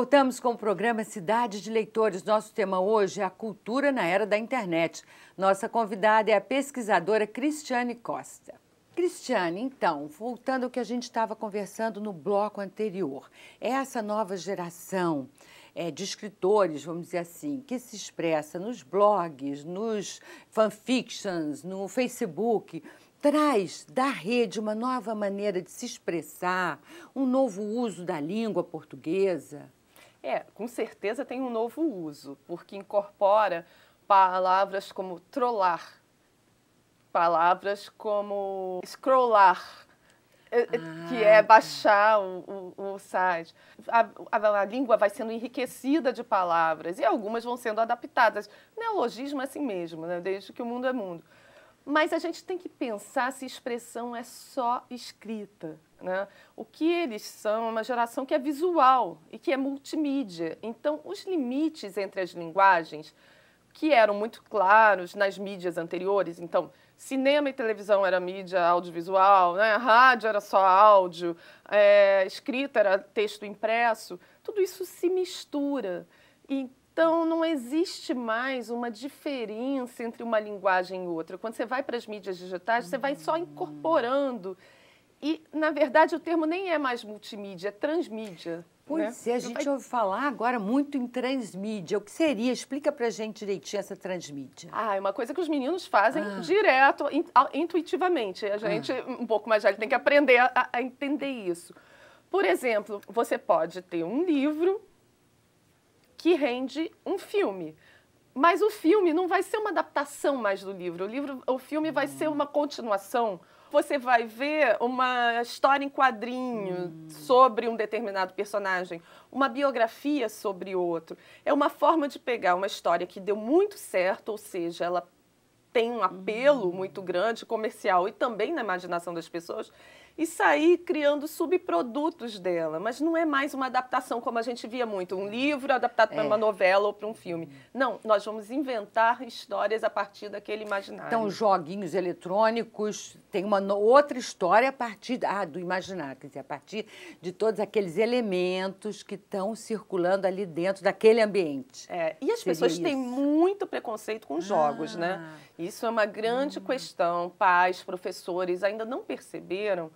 Voltamos com o programa Cidade de Leitores. Nosso tema hoje é a cultura na era da internet. Nossa convidada é a pesquisadora Cristiane Costa. Cristiane, então, voltando ao que a gente estava conversando no bloco anterior, essa nova geração de escritores, vamos dizer assim, que se expressa nos blogs, nos fanfictions, no Facebook, traz da rede uma nova maneira de se expressar, um novo uso da língua portuguesa? Com certeza tem um novo uso, porque incorpora palavras como trollar, palavras como scrollar, que é baixar o site. A língua vai sendo enriquecida de palavras e algumas vão sendo adaptadas. Neologismo é assim mesmo, né? Desde que o mundo é mundo. Mas a gente tem que pensar se expressão é só escrita, né? O que eles são é uma geração que é visual e que é multimídia. Então, os limites entre as linguagens, que eram muito claros nas mídias anteriores, então, cinema e televisão era mídia audiovisual, né? Rádio era só áudio, escrita era texto impresso, tudo isso se mistura. Então, não existe mais uma diferença entre uma linguagem e outra. Quando você vai para as mídias digitais, você vai só incorporando. E, na verdade, o termo nem é mais multimídia, é transmídia. Pois é, a gente ouve falar agora muito em transmídia. O que seria? Explica pra gente direitinho essa transmídia. É uma coisa que os meninos fazem direto, intuitivamente. A gente, um pouco mais velho, tem que aprender a entender isso. Por exemplo, você pode ter um livro que rende um filme. Mas o filme não vai ser uma adaptação mais do livro. O filme vai ser uma continuação. Você vai ver uma história em quadrinho sobre um determinado personagem, uma biografia sobre outro. É uma forma de pegar uma história que deu muito certo, ou seja, ela tem um apelo muito grande, comercial e também na imaginação das pessoas, e sair criando subprodutos dela. Mas não é mais uma adaptação como a gente via muito, um livro adaptado para uma novela ou para um filme. Não, nós vamos inventar histórias a partir daquele imaginário. Então, os joguinhos eletrônicos têm uma outra história a partir do imaginário, quer dizer, a partir de todos aqueles elementos que estão circulando ali dentro daquele ambiente. E as pessoas têm muito preconceito com jogos, né? Isso é uma grande questão. Pais, professores ainda não perceberam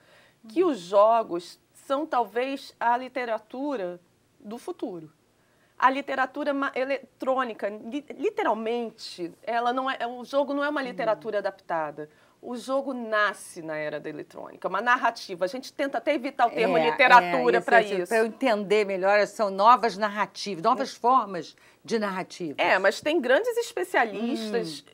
que os jogos são talvez a literatura do futuro. A literatura eletrônica, literalmente, o jogo não é uma literatura adaptada. O jogo nasce na era da eletrônica, uma narrativa. A gente tenta até evitar o termo literatura para isso. Para eu entender melhor, são novas narrativas, novas formas de narrativa. Mas tem grandes especialistas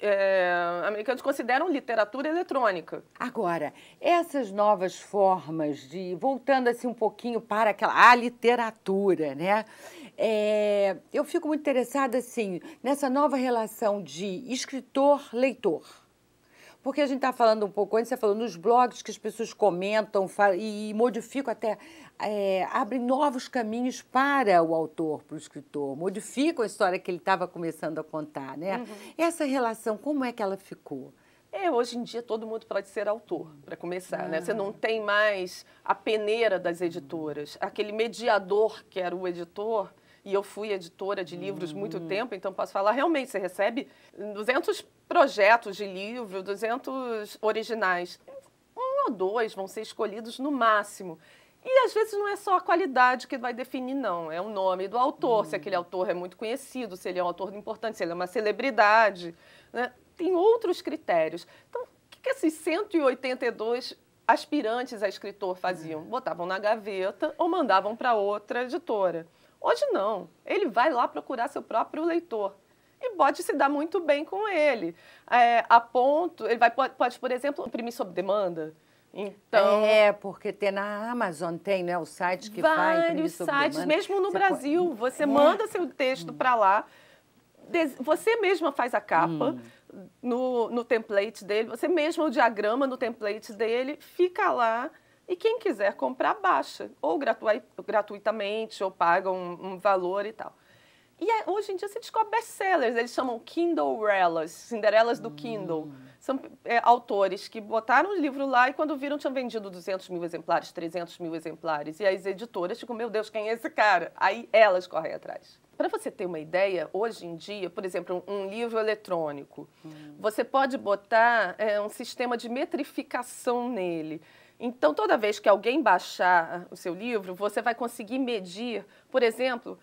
americanos que consideram literatura eletrônica. Agora, essas novas formas voltando assim um pouquinho para a literatura, né? Eu fico muito interessada assim, nessa nova relação de escritor-leitor. Porque a gente está falando um pouco antes, você falou nos blogs que as pessoas comentam e modificam até, abrem novos caminhos para o autor, para o escritor, modificam a história que ele estava começando a contar, né? Essa relação, como é que ela ficou? Hoje em dia todo mundo pode ser autor, para começar, né? Você não tem mais a peneira das editoras, aquele mediador que era o editor. E eu fui editora de livros muito tempo, então posso falar, realmente, você recebe 200 projetos de livro, 200 originais. 1 ou 2 vão ser escolhidos no máximo. E às vezes não é só a qualidade que vai definir, não. É o nome do autor, se aquele autor é muito conhecido, se ele é um autor importante, se ele é uma celebridade, né? Tem outros critérios. Então, o que esses 182 aspirantes a escritor faziam? Botavam na gaveta ou mandavam para outra editora. Hoje não, ele vai lá procurar seu próprio leitor e pode se dar muito bem com ele. Ele pode, por exemplo, imprimir sob demanda. Então, porque tem na Amazon, né, o site que faz imprimir sob demanda. Vários sites, mesmo no Brasil, você manda seu texto para lá, você mesma faz a capa no template dele, você mesma o diagrama no template dele, fica lá. E quem quiser comprar, baixa, ou gratuitamente, ou paga um valor e tal. Hoje em dia se descobre best-sellers, eles chamam Kindlerellas, Cinderelas do Kindle. São autores que botaram o livro lá e quando viram tinham vendido 200 mil exemplares, 300 mil exemplares. E as editoras ficam, meu Deus, quem é esse cara? Aí elas correm atrás. Para você ter uma ideia, hoje em dia, por exemplo, um livro eletrônico, você pode botar um sistema de metrificação nele. Então, toda vez que alguém baixar o seu livro, você vai conseguir medir, por exemplo,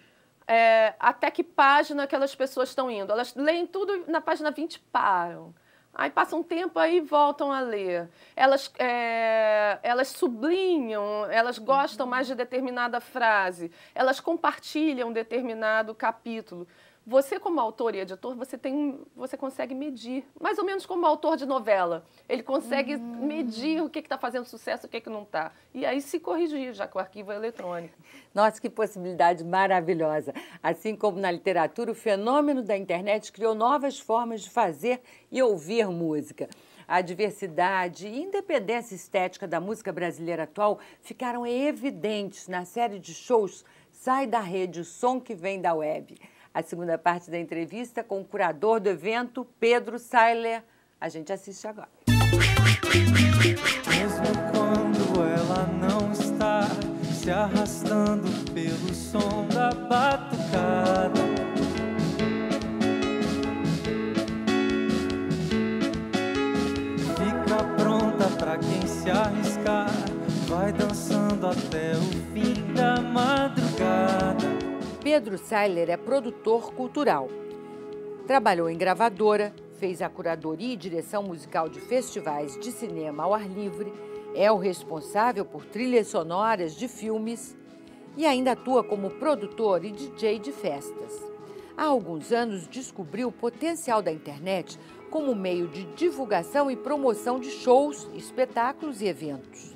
até que página aquelas pessoas estão indo. Elas leem tudo, na página 20 param. Aí passa um tempo, aí voltam a ler. Elas sublinham, elas gostam mais de determinada frase, elas compartilham determinado capítulo. Você, como autor e editor, você consegue medir, mais ou menos como autor de novela. Ele consegue medir o que está fazendo sucesso e o que não está. E aí se corrigir, já que o arquivo é eletrônico. Nossa, que possibilidade maravilhosa. Assim como na literatura, o fenômeno da internet criou novas formas de fazer e ouvir música. A diversidade e independência estética da música brasileira atual ficaram evidentes na série de shows Sai da Rede, o som que vem da web. A segunda parte da entrevista com o curador do evento, Pedro Sailer. A gente assiste agora. Mesmo quando ela não está se arrastando pelo som da batucada, fica pronta pra quem se arriscar, vai dançando até o fim da madrugada. Pedro Sailer é produtor cultural. Trabalhou em gravadora, fez a curadoria e direção musical de festivais de cinema ao ar livre, é o responsável por trilhas sonoras de filmes e ainda atua como produtor e DJ de festas. Há alguns anos descobriu o potencial da internet como meio de divulgação e promoção de shows, espetáculos e eventos.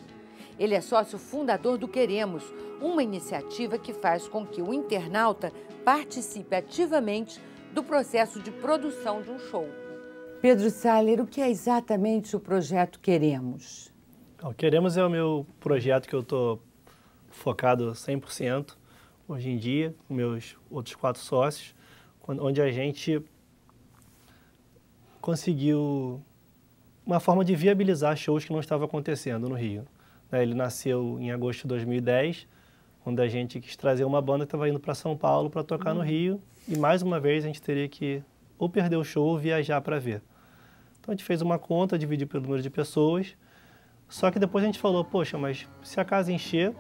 Ele é sócio fundador do Queremos, uma iniciativa que faz com que o internauta participe ativamente do processo de produção de um show. Pedro Sailer, o que é exatamente o projeto Queremos? O Queremos é o meu projeto que eu estou focado 100% hoje em dia, com meus outros 4 sócios, onde a gente conseguiu uma forma de viabilizar shows que não estavam acontecendo no Rio. Ele nasceu em agosto de 2010, onde a gente quis trazer uma banda que estava indo para São Paulo para tocar no Rio, e mais uma vez a gente teria que ou perder o show ou viajar para ver. Então a gente fez uma conta, dividiu pelo número de pessoas, só que depois a gente falou, poxa, mas se a casa encher,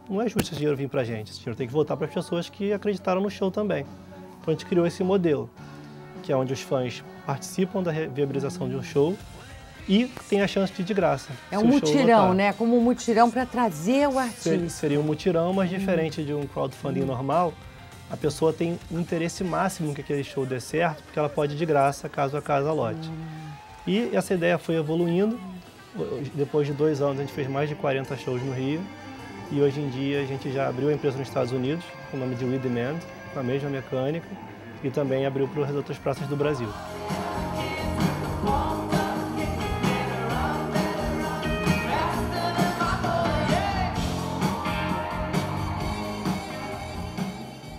não é justo esse dinheiro vir para a gente, esse dinheiro tem que voltar para as pessoas que acreditaram no show também. Então a gente criou esse modelo, que é onde os fãs participam da viabilização de um show, e tem a chance de ir de graça. É um mutirão, né? Como um mutirão para trazer o artista. Seria um mutirão, mas diferente de um crowdfunding normal, a pessoa tem um interesse máximo que aquele show dê certo, porque ela pode ir de graça caso a casa lote. E essa ideia foi evoluindo. Depois de 2 anos, a gente fez mais de 40 shows no Rio. E hoje em dia, a gente já abriu a empresa nos Estados Unidos, com o nome de We Demand, com a mesma mecânica, e também abriu para as outras praças do Brasil.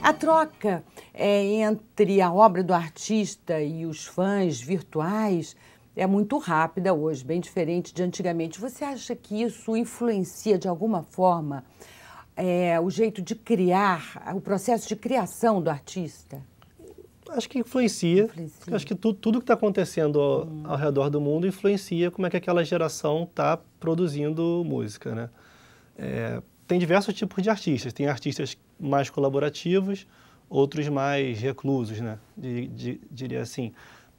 A troca entre a obra do artista e os fãs virtuais é muito rápida hoje, bem diferente de antigamente. Você acha que isso influencia de alguma forma o jeito de criar, o processo de criação do artista? Acho que influencia. Acho que tudo que está acontecendo ao redor do mundo influencia como é que aquela geração está produzindo música, né? Tem diversos tipos de artistas. Tem artistas mais colaborativos, outros mais reclusos, né? Diria assim.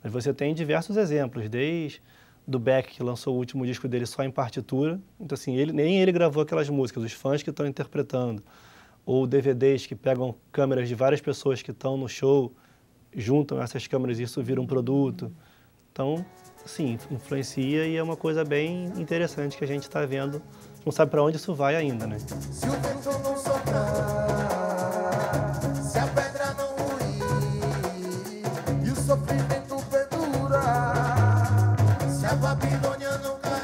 Mas você tem diversos exemplos, desde do Beck, que lançou o último disco dele só em partitura. Então, assim, nem ele gravou aquelas músicas, os fãs que estão interpretando. Ou DVDs que pegam câmeras de várias pessoas que estão no show, juntam essas câmeras e isso vira um produto. Então, sim, influencia e é uma coisa bem interessante que a gente está vendo. Não sabe para onde isso vai ainda, né? Se o vento não soprar, se a pedra não ruir e o sofrimento perdurar, se a Babilônia não cair,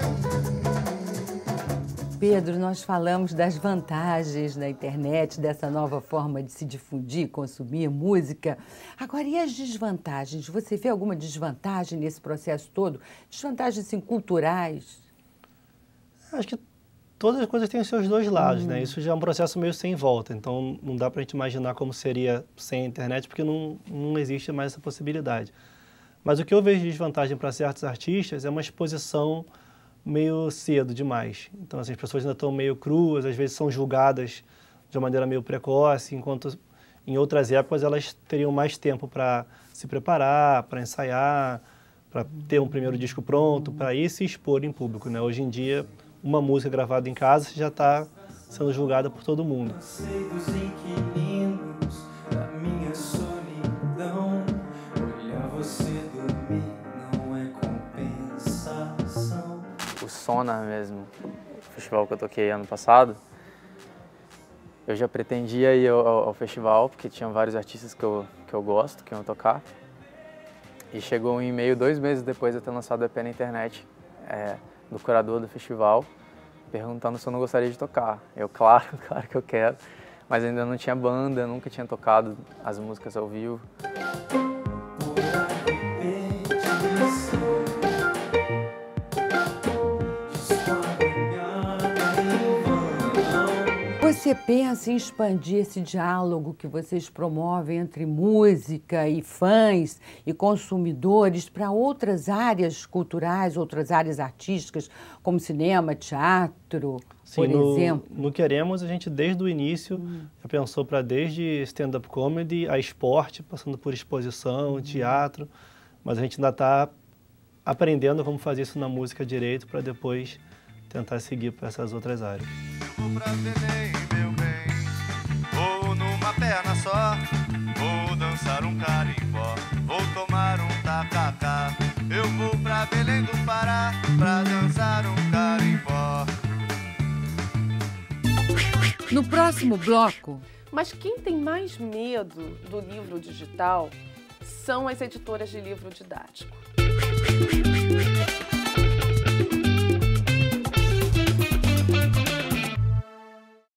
Pedro, nós falamos das vantagens da internet, dessa nova forma de se difundir, consumir música. Agora, e as desvantagens? Você vê alguma desvantagem nesse processo todo? Desvantagens, assim, culturais? Acho que todas as coisas têm os seus dois lados, né? Isso já é um processo meio sem volta, então não dá pra gente imaginar como seria sem a internet, porque não existe mais essa possibilidade. Mas o que eu vejo de desvantagem para certos artistas é uma exposição meio cedo demais. Então, assim, as pessoas ainda estão meio cruas, às vezes são julgadas de uma maneira meio precoce, enquanto em outras épocas elas teriam mais tempo para se preparar, para ensaiar, para ter um primeiro disco pronto, para ir se expor em público, né? Hoje em dia, uma música gravada em casa já está sendo julgada por todo mundo. Sei dos inquilinos da minha solidão. Olhar você dormir não é compensação. O Sonar mesmo, o festival que eu toquei ano passado, eu já pretendia ir ao festival, porque tinha vários artistas que eu gosto, que iam tocar. E chegou um e-mail 2 meses depois de eu ter lançado o EP na internet, do curador do festival, perguntando se eu não gostaria de tocar. Eu, claro que eu quero, mas ainda não tinha banda, nunca tinha tocado as músicas ao vivo. Você pensa em expandir esse diálogo que vocês promovem entre música e fãs e consumidores para outras áreas culturais, outras áreas artísticas, como cinema, teatro, Sim, por exemplo? No Queremos, a gente desde o início já pensou para desde stand-up comedy a esporte, passando por exposição, teatro, mas a gente ainda está aprendendo como fazer isso na música direito para depois tentar seguir para essas outras áreas. Vou pra Belém, meu bem, vou numa perna só, vou dançar um carimbó, vou tomar um tacacá. Eu vou pra Belém do Pará, pra dançar um carimbó. No próximo bloco, Mas quem tem mais medo do livro digital são as editoras de livro didático.